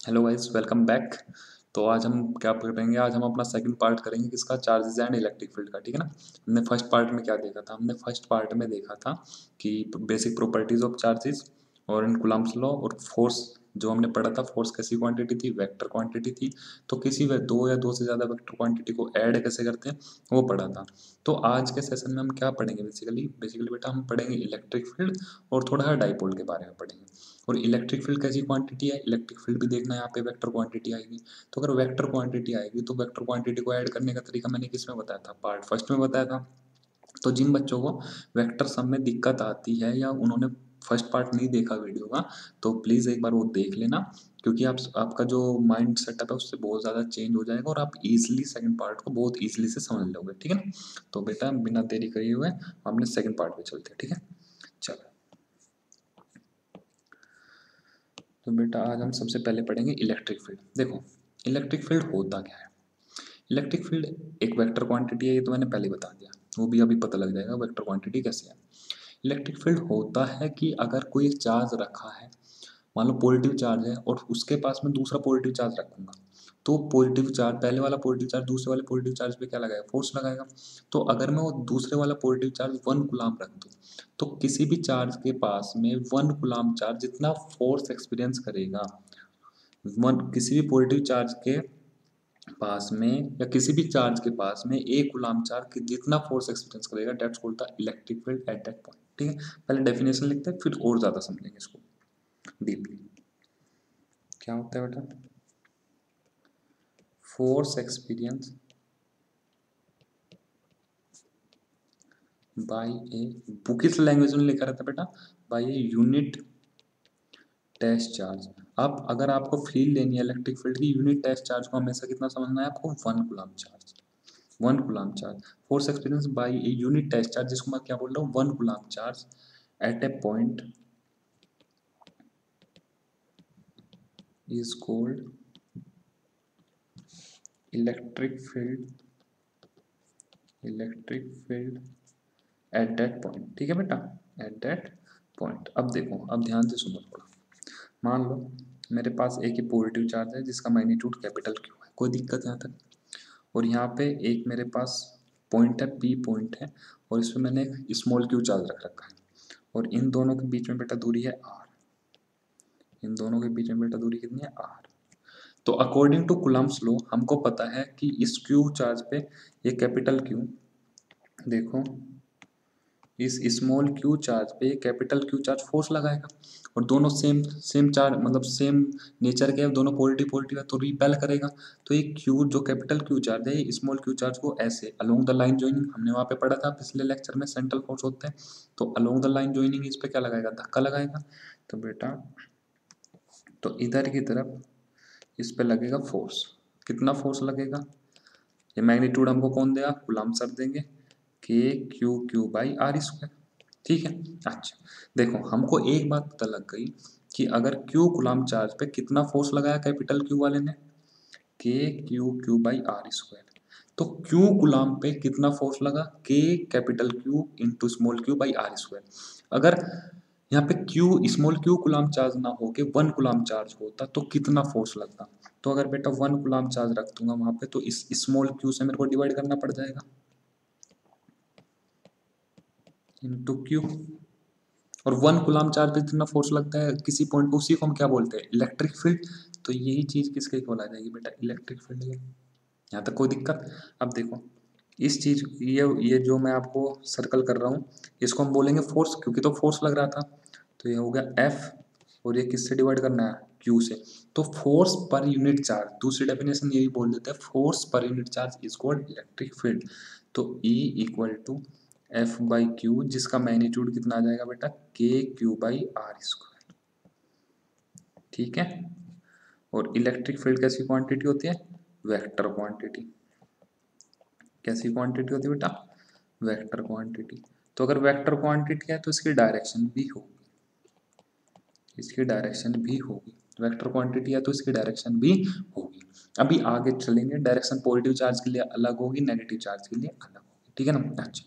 Hello guys, welcome back. तो आज हम क्या करेंगे? आज हम अपना सेकंड पार्ट करेंगे किसका? चार्जेस एंड इलेक्ट्रिक फील्ड का। ठीक है ना। हमने फर्स्ट पार्ट में क्या देखा था? हमने फर्स्ट पार्ट में देखा था कि बेसिक प्रॉपर्टीज ऑफ चार्जेस और इन कूलम्ब्स लॉ और फोर्स। जो हमने पढ़ा था, फोर्स कैसी क्वांटिटी थी? वेक्टर क्वांटिटी थी। तो किसी वे दो या दो से ज़्यादा वेक्टर क्वांटिटी को ऐड कैसे करते हैं, वो पढ़ा था। तो आज के सेशन में हम क्या पढ़ेंगे? बेसिकली बेटा हम पढ़ेंगे इलेक्ट्रिक फील्ड और थोड़ा सा डाइपोल के बारे में पढ़ेंगे। और इलेक्ट्रिक फील्ड कैसी क्वांटिटी है, इलेक्ट्रिक फील्ड भी देखना है। यहाँ पे वेक्टर क्वांटिटी आएगी। तो अगर वेक्टर क्वांटिटी आएगी तो वेक्टर क्वांटिटी को ऐड करने का तरीका मैंने किस में बताया था? पार्ट फर्स्ट में बताया था। तो जिन बच्चों को वेक्टर सम में दिक्कत आती है या उन्होंने फर्स्ट पार्ट नहीं देखा वीडियो का, तो प्लीज़ एक बार वो देख लेना। क्योंकि आपका जो माइंड सेटअप है उससे बहुत ज़्यादा चेंज हो जाएगा और आप इजीली सेकंड पार्ट को बहुत इजीली से समझ लोगे। ठीक है ना। तो बेटा बिना देरी करे हुए हमने सेकंड पार्ट पे चलते हैं। ठीक है, चलो। तो बेटा आज हम सबसे पहले पढ़ेंगे इलेक्ट्रिक फील्ड। देखो, इलेक्ट्रिक फील्ड होता क्या है? इलेक्ट्रिक फील्ड एक वेक्टर क्वांटिटी है, ये तो मैंने पहले ही बता दिया। वो भी अभी पता लग जाएगा वेक्टर क्वांटिटी कैसे है। इलेक्ट्रिक फील्ड होता है कि अगर कोई एक चार्ज रखा है, मान लो पॉजिटिव चार्ज है और उसके पास में दूसरा पॉजिटिव चार्ज रखूंगा, तो पॉजिटिव चार्ज, पहले वाला पॉजिटिव चार्ज दूसरे वाले पॉजिटिव चार्ज पे क्या लगाएगा? फोर्स लगाएगा। तो अगर मैं वो दूसरे वाला पॉजिटिव चार्ज 1 कूलम्ब रख दूं, तो किसी भी चार्ज के पास में 1 कूलम्ब चार्ज जितना फोर्स एक्सपीरियंस करेगा, वन किसी भी पॉजिटिव चार्ज के पास में या किसी भी चार्ज के पास में 1 कूलम्ब चार्ज की जितना फोर्स एक्सपीरियंस करेगा, that's called the electric field at that point. ठीक है, पहले डेफिनेशन लिखते हैं फिर और ज्यादा समझेंगे इसको डीपली। क्या होता है बेटा? Force experience by a, book किस लैंग्वेज में लिखा रहता है बेटा? By a unit test charge. अब अगर आपको फील्ड लेनी है इलेक्ट्रिक फील्ड की, यूनिट टेस्ट चार्ज को हमेशा कितना समझना है आपको? 1 coulomb charge. 1 coulomb charge force experience by a unit test charge, जिसको मैं क्या बोल रहा हूँ? 1 coulomb charge at a point is called electric field at that point। ठीक है बेटा, at that point। अब देखो, अब ध्यान से सुनो थोड़ा। मान लो मेरे पास एक ही पॉजिटिव चार्ज है जिसका मैग्नीट्यूड कैपिटल क्यू है, कोई दिक्कत यहाँ तक? और यहाँ पे एक मेरे पास पॉइंट है, पी पॉइंट है, और इसमें मैंने एक स्मॉल क्यू चार्ज रख रखा है। और इन दोनों के बीच में बेटा दूरी है आर। इन दोनों के बीच में बेटा दूरी कितनी है? आर। तो अकॉर्डिंग टू कूलम्ब्स लॉ हमको पता है कि इस क्यू चार्ज पे ये कैपिटल क्यू, देखो इस स्मॉल क्यू चार्ज पे कैपिटल क्यू चार्ज फोर्स लगाएगा। और दोनों सेम सेम चार्ज, मतलब सेम नेचर के, दोनों पॉजिटिव पॉजिटिव है तो रिपेल करेगा। तो ये क्यू जो कैपिटल क्यू चार्ज है, ये स्मॉल क्यू चार्ज को ऐसे अलोंग द लाइन ज्वाइनिंग, हमने वहाँ पे पढ़ा था पिछले लेक्चर में सेंट्रल फोर्स होते हैं, तो अलोंग द लाइन ज्वाइनिंग इस पे क्या लगाएगा? धक्का लगाएगा। तो बेटा तो इधर की तरफ इस पे लगेगा फोर्स। कितना फोर्स लगेगा? ये मैग्नीट्यूड हमको कौन देगा? कूलम्ब सर देंगे, k q q by r square. ठीक है। अच्छा, देखो हमको एक बात पता लग गई कि अगर क्यू कूलम्ब चार्ज पे कितना फोर्स लगाया कैपिटल क्यू वाले ने? K q q by r square. तो क्यू कूलम्ब पे कितना फोर्स लगा? K capital q into small q by r square. अगर यहाँ पे q small q coulomb charge ना हो के 1 कूलम्ब चार्ज होता तो कितना फोर्स लगता? तो अगर बेटा 1 कूलम्ब चार्ज रख दूंगा वहां पे, तो इस स्मॉल क्यू से मेरे को डिवाइड करना पड़ जाएगा इंटू क्यू। और 1 कूलम्ब चार्ज पे जितना फोर्स लगता है किसी पॉइंट पे, उसी को हम क्या बोलते हैं? Electric field. तो यही चीज किसके इक्वल आ जाएगी बेटा? Electric field. यहाँ तक कोई दिक्कत? अब देखो इस चीज, ये जो मैं आपको सर्कल कर रहा हूँ, इसको हम बोलेंगे फोर्स, क्योंकि तो फोर्स लग रहा था। तो ये हो गया एफ, और ये किससे डिवाइड करना है? क्यू से। तो फोर्स पर यूनिट चार्ज, दूसरी डेफिनेशन यही बोल देते हैं, force per unit charge is called electric field. तो E equal to F by q, जिसका मैग्नीट्यूड कितना आ जाएगा बेटा? के क्यू बाई आर स्क्वायर। ठीक है। और इलेक्ट्रिक फील्ड कैसी क्वांटिटी होती है? Vector quantity. कैसी क्वांटिटी होती है बेटा? Vector quantity. तो अगर वेक्टर क्वांटिटी है तो इसकी डायरेक्शन भी होगी, इसकी डायरेक्शन भी होगी। वेक्टर क्वांटिटी है तो इसकी डायरेक्शन भी होगी। अभी आगे चलेंगे, डायरेक्शन पॉजिटिव चार्ज के लिए अलग होगी, नेगेटिव चार्ज के लिए अलग होगी। ठीक है ना। अच्छा,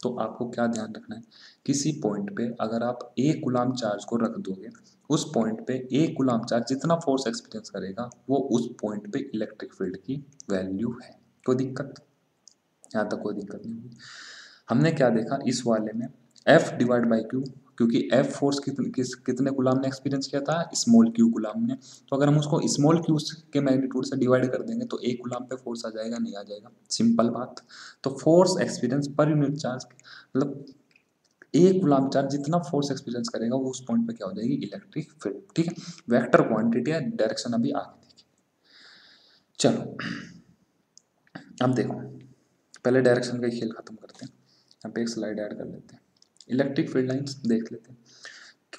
तो आपको क्या ध्यान रखना है? किसी पॉइंट पे अगर आप 1 कूलम्ब चार्ज को रख दोगे उस पॉइंट पे एक कूलम्ब चार्ज जितना फोर्स एक्सपीरियंस करेगा वो उस पॉइंट पे इलेक्ट्रिक फील्ड की वैल्यू है। कोई दिक्कत? यहाँ तक कोई दिक्कत नहीं होगी। हमने क्या देखा इस वाले में, F डिवाइड बाई क्यू, क्योंकि F फोर्स कितने कूलम्ब ने एक्सपीरियंस किया था, स्मॉल क्यू कूलम्ब ने। तो अगर हम उसको स्मॉल क्यू के मैग्नीट्यूड से डिवाइड कर देंगे तो एक कूलम्ब पे फोर्स आ जाएगा, नहीं आ जाएगा? सिंपल बात। तो फोर्स एक्सपीरियंस पर यूनिट चार्ज, मतलब एक कूलम्ब चार्ज जितना फोर्स एक्सपीरियंस करेगा वो उस पॉइंट पे क्या हो जाएगी, इलेक्ट्रिक फील्ड। ठीक है, वेक्टर क्वांटिटी है, डायरेक्शन अभी आगे देखिए। चलो अब देखो, पहले डायरेक्शन का ही खेल खत्म करते हैं। यहाँ पे एक स्लाइड ऐड कर लेते हैं, इलेक्ट्रिक फील्ड लाइंस देख लेते हैं।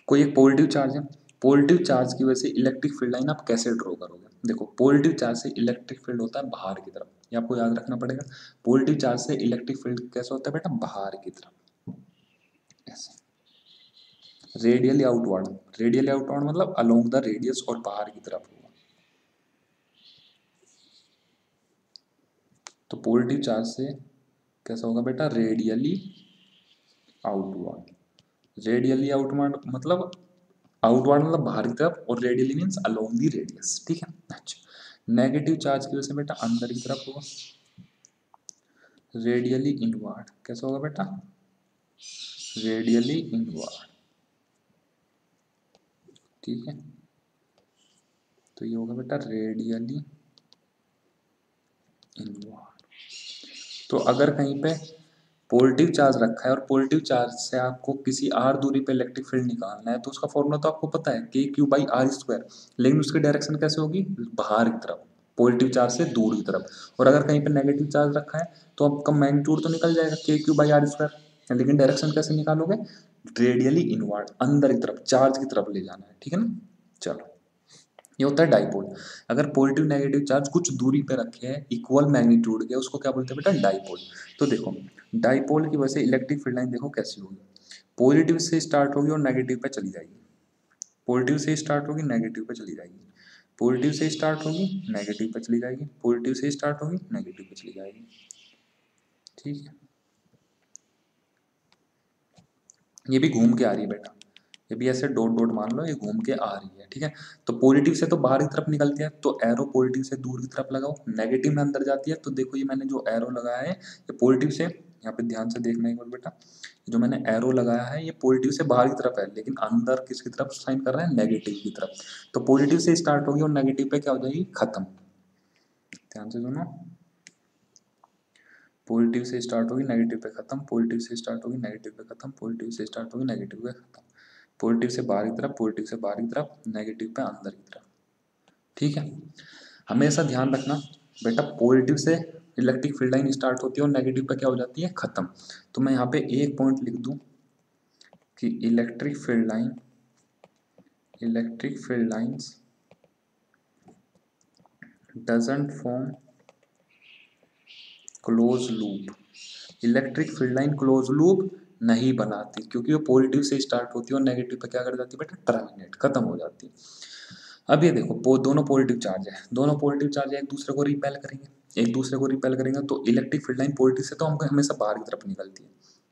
कोई एक पॉजिटिव चार्ज है, पॉजिटिव चार्ज की वजह से इलेक्ट्रिक फील्ड लाइन आप कैसे ड्रॉ करोगे? देखो पॉजिटिव चार्ज से इलेक्ट्रिक फील्ड होता है बाहर की तरफ, ये आपको याद रखना पड़ेगा। पॉजिटिव चार्ज से इलेक्ट्रिक फील्ड कैसे होता है बेटा, बाहर की तरफ, ऐसे रेडियली आउटवर्ड। रेडियली आउटवर्ड मतलब अलोंग द रेडियस और बाहर की तरफ होगा। तो पॉजिटिव चार्ज से कैसा होगा बेटा, रेडियली आउटवर्ड। रेडियली आउटवर्ड मतलब आउटवर्ड मतलब बाहर की तरफ, और radially means along the radius. ठीक है, अच्छा। नेगेटिव चार्ज की वजह से बेटा अंदर की तरफ होगा, रेडियली इनवर्ड। कैसा होगा बेटा, रेडियली इनवर्ड। ठीक है, तो ये होगा बेटा रेडियली इनवर्ड। तो अगर कहीं पे पॉजिटिव चार्ज रखा है और पॉजिटिव चार्ज से आपको किसी आर दूरी पे इलेक्ट्रिक फील्ड निकालना है, तो उसका फॉर्मूला तो आपको पता है, के क्यू बाई आर स्क्वायर। लेकिन उसकी डायरेक्शन कैसे होगी, बाहर की तरफ, पॉजिटिव चार्ज से दूर की तरफ। और अगर कहीं पे नेगेटिव चार्ज रखा है तो आपका मैग्नीट्यूड तो निकल जाएगा के क्यू बाई आर स्क्वायर, लेकिन डायरेक्शन कैसे निकालोगे, रेडियली इनवर्ड, अंदर की तरफ, चार्ज की तरफ ले जाना है। ठीक है ना, चलो ये होता है डाइपोल। अगर पॉजिटिव नेगेटिव चार्ज कुछ दूरी पे रखे हैं इक्वल मैग्नीट्यूड के, उसको क्या बोलते हैं बेटा, डाइपोल। तो देखो डाइपोल की वजह से इलेक्ट्रिक फील्ड लाइन देखो कैसी होगी, पॉजिटिव से स्टार्ट होगी और नेगेटिव पे चली जाएगी, पॉजिटिव से स्टार्ट होगी नेगेटिव पे चली जाएगी, पॉजिटिव से स्टार्ट होगी नेगेटिव पे चली जाएगी, पॉजिटिव से स्टार्ट होगी नेगेटिव पे चली जाएगी। ठीक है, ये भी घूम के आ रही है बेटा, ये भी ऐसे डॉट डॉट मान लो, ये घूम के आ रही है। ठीक है, तो पॉजिटिव से तो बाहर की तरफ निकलती है, तो एरो पॉजिटिव से दूर की तरफ लगाओ, नेगेटिव में अंदर जाती है। तो देखो ये मैंने जो एरो लगाया है ये पॉजिटिव से, यहाँ पे ध्यान से देखना एक बार बेटा, जो मैंने एरो लगाया है ये पॉजिटिव से बाहर की तरफ है, लेकिन अंदर किसकी तरफ साइन कर रहा है, नेगेटिव की तरफ। तो पॉजिटिव से स्टार्ट होगी और नेगेटिव पे क्या हो जाएगी, खत्म। ध्यान से सुनो, पॉजिटिव से स्टार्ट होगी नेगेटिव पे खत्म, पॉजिटिव से स्टार्ट होगी नेगेटिव पे खत्म, पॉजिटिव से स्टार्ट होगी नेगेटिव पे खत्म, पॉजिटिव से बाहर की तरफ, पॉजिटिव से बाहर की तरफ, नेगेटिव पे अंदर की तरफ। ठीक है, हमेशा ध्यान रखना बेटा, पॉजिटिव से इलेक्ट्रिक फील्ड लाइन स्टार्ट होती है और नेगेटिव पे क्या हो जाती है, खत्म। तो मैं यहाँ पे एक पॉइंट लिख दूं कि electric field lines doesn't form close loop. Electric field line close loop नहीं बनाती, क्योंकि वो पॉजिटिव से स्टार्ट होती है और नेगेटिव पे क्या कर जाती है बेटा, टर्मिनेट, खत्म हो जाती है। अब ये देखो दोनों पॉजिटिव चार्ज है, दोनों पॉजिटिव चार्ज एक दूसरे को रिपेल करेंगे, एक दूसरे को रिपेल करेंगे, तो इलेक्ट्रिक फील्ड लाइन पॉजिटिव से तो हमको हमेशा बाहर की तरफ निकलती है,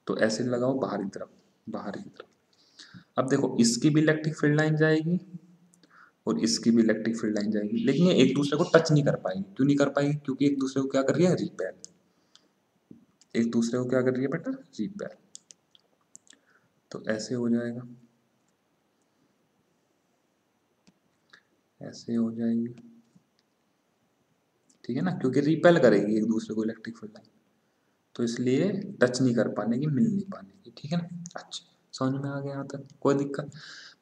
तो ऐसे लगाओ बाहर की तरफ, बाहर की तरफ। अब देखो इसकी भी इलेक्ट्रिक फील्ड लाइन जाएगी और इसकी भी इलेक्ट्रिक फील्ड लाइन जाएगी, लेकिन ये एक दूसरे को टच नहीं कर पाएगी। क्यों नहीं कर पाएगी, क्योंकि एक दूसरे को क्या कर रही है, रिपेल। एक दूसरे को क्या कर रही है बेटा, रिपेल। तो ऐसे हो जाएगा, ऐसे हो जाएगी। ठीक है ना, क्योंकि रिपेल करेगी एक दूसरे को इलेक्ट्रिक फील्ड लाइन, तो इसलिए टच नहीं कर पाने की, मिल नहीं पाने की। ठीक है ना, अच्छा समझ में आ गया यहाँ तक, कोई दिक्कत?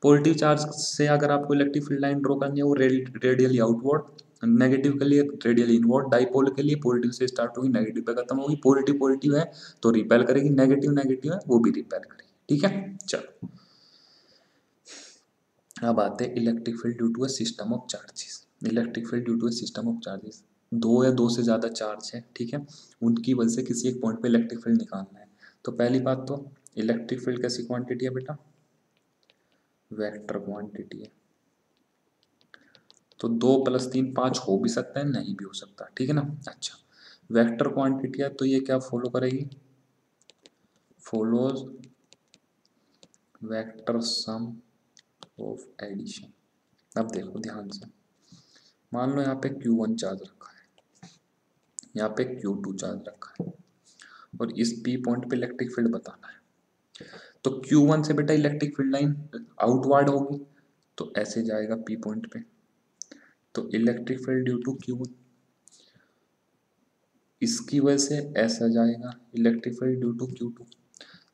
पॉजिटिव चार्ज से अगर आपको इलेक्ट्रिक फील्ड लाइन ड्रॉ करनी है वो रेडियली आउटवर्ड, नेगेटिव के लिए रेडियली इनवर्ड, डाइपोल के लिए पॉजिटिव से स्टार्ट होगी नेगेटिव पे खत्म होगी, पॉजिटिव पॉजिटिव है तो रिपेल करेगी, नेगेटिव नेगेटिव है वो भी रिपेल करेगी। ठीक है, चलो अब आते हैं electric field due to a system of charges. Electric field due to a system of charges, दो या दो से ज़्यादा चार्ज है, ठीक है, उनकी वजह से किसी एक पॉइंट पे इलेक्ट्रिक फील्ड निकालना है। तो पहली बात तो इलेक्ट्रिक फील्ड कैसी क्वांटिटी है बेटा, वेक्टर क्वांटिटी है। तो 2 + 3 5 हो भी सकता है, नहीं भी हो सकता। ठीक है ना, अच्छा वेक्टर क्वांटिटी है तो ये क्या फॉलो करेगी, follows vector sum of addition. अब देखो ध्यान से, मान लो यहाँ पे Q1 चार्ज रखा है, यहाँ पे Q2 चार्ज रखा है, और इस P पॉइंट पे इलेक्ट्रिक फील्ड बताना है। तो Q1 से बेटा इलेक्ट्रिक फील्ड लाइन आउटवर्ड होगी, तो ऐसे जाएगा P पॉइंट पे, तो electric field due to Q1, इसकी वजह से ऐसा जाएगा electric field due to Q2।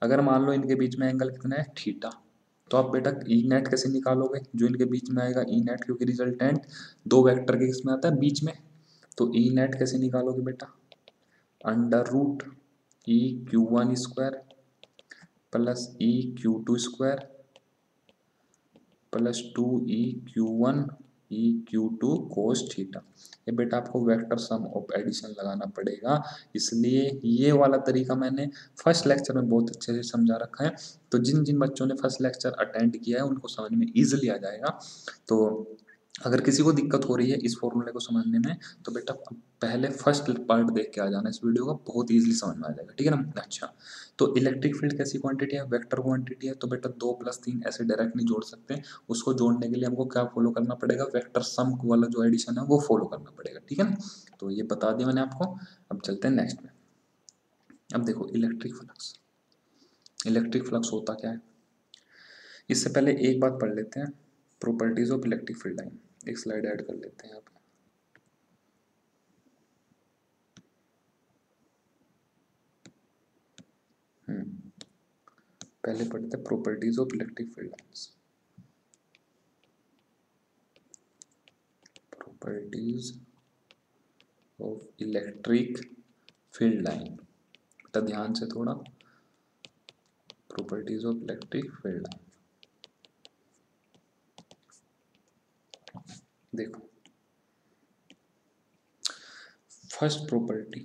अगर मान लो इनके बीच में एंगल कितना है, थीटा, तो आप बेटा ई नेट कैसे निकालोगे, जो इनके बीच में आएगा ई नेट, क्योंकि रिजल्टेंट दो वेक्टर के किसमें आता है, बीच में। तो ई नेट कैसे निकालोगे बेटा, under root E Q1 square plus E Q2 square plus 2 E q two cos theta. ये बेटा आपको वेक्टर सम ऑफ एडिशन लगाना पड़ेगा, इसलिए ये वाला तरीका मैंने फर्स्ट लेक्चर में बहुत अच्छे से समझा रखा है। तो जिन जिन बच्चों ने फर्स्ट लेक्चर अटेंड किया है उनको समझ में ईजिली आ जाएगा। तो अगर किसी को दिक्कत हो रही है इस फॉर्मूले को समझने में, तो बेटा पहले फर्स्ट पार्ट देख के आ जाना इस वीडियो का, बहुत इजीली समझ में आ जाएगा, ठीक है ना। अच्छा, तो इलेक्ट्रिक फील्ड कैसी क्वांटिटी है, वेक्टर क्वांटिटी है, तो बेटा 2 + 3 ऐसे डायरेक्ट नहीं जोड़ सकते, उसको जोड़ने के लिए हमको क्या फॉलो करना पड़ेगा, वेक्टर सम वाला जो एडिशन है वो फॉलो करना पड़ेगा, ठीक है ना। तो ये बता दिया मैंने आपको। अब चलते हैं नेक्स्ट में। अब देखो इलेक्ट्रिक फ्लक्स, इलेक्ट्रिक फ्लक्स होता क्या है, इससे पहले एक बात पढ़ लेते हैं, properties of electric field line. एक स्लाइड ऐड कर लेते हैं यहाँ पे। पहले पढ़ते हैं properties of electric field lines. Properties of electric field line, बेटा ध्यान से थोड़ा, properties of electric field line. देखो first property,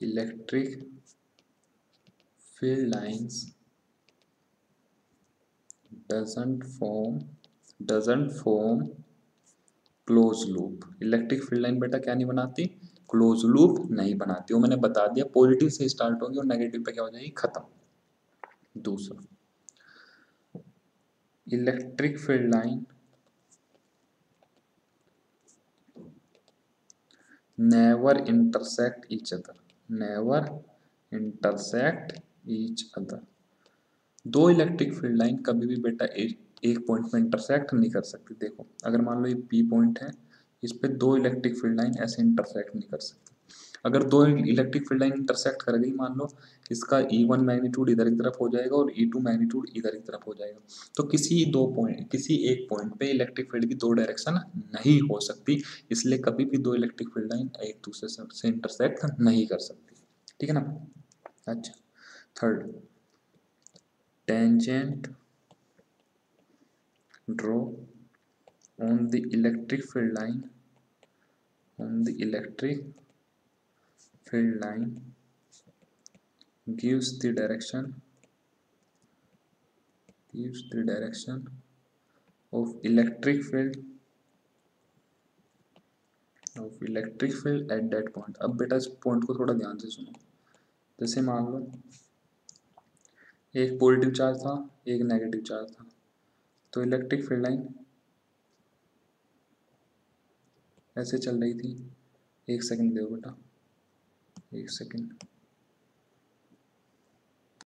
electric field lines doesn't form close loop. Electric field line बेटा क्या नहीं बनाती, क्लोज लूप नहीं बनाती, वो मैंने बता दिया, पॉजिटिव से स्टार्ट होगी और नेगेटिव पे क्या हो जाएगी, खत्म। दूसरा, electric field line never intersect each other, never intersect each other. दो इलेक्ट्रिक फील्ड लाइन कभी भी बेटा एक पॉइंट में इंटरसेक्ट नहीं कर सकती। देखो अगर मान लो ये पी पॉइंट है, इस पे दो इलेक्ट्रिक फील्ड लाइन ऐसे इंटरसेक्ट नहीं कर सकती। अगर दो इलेक्ट्रिक फील्ड लाइन इंटरसेक्ट कर गई, मान लो इसका E1 मैग्नीट्यूड इधर की तरफ हो जाएगा और E2 मैग्नीट्यूड इधर की तरफ हो जाएगा, तो किसी एक पॉइंट पे इलेक्ट्रिक फील्ड की दो डायरेक्शन नहीं हो सकती, इसलिए कभी भी दो इलेक्ट्रिक फील्ड लाइन एक दूसरे से इंटरसेक्ट नहीं कर सकती, ठीक है ना। अच्छा, third, tangent draw on the electric field line, on the electric field line gives the direction of electric field at that point। अब बेटा इस पॉइंट को थोड़ा ध्यान से सुनो। जैसे मान लो एक पॉजिटिव चार्ज था, एक नेगेटिव चार्ज था, तो इलेक्ट्रिक फील्ड लाइन ऐसे चल रही थी। एक सेकंड दो बेटा, एक सेकंड।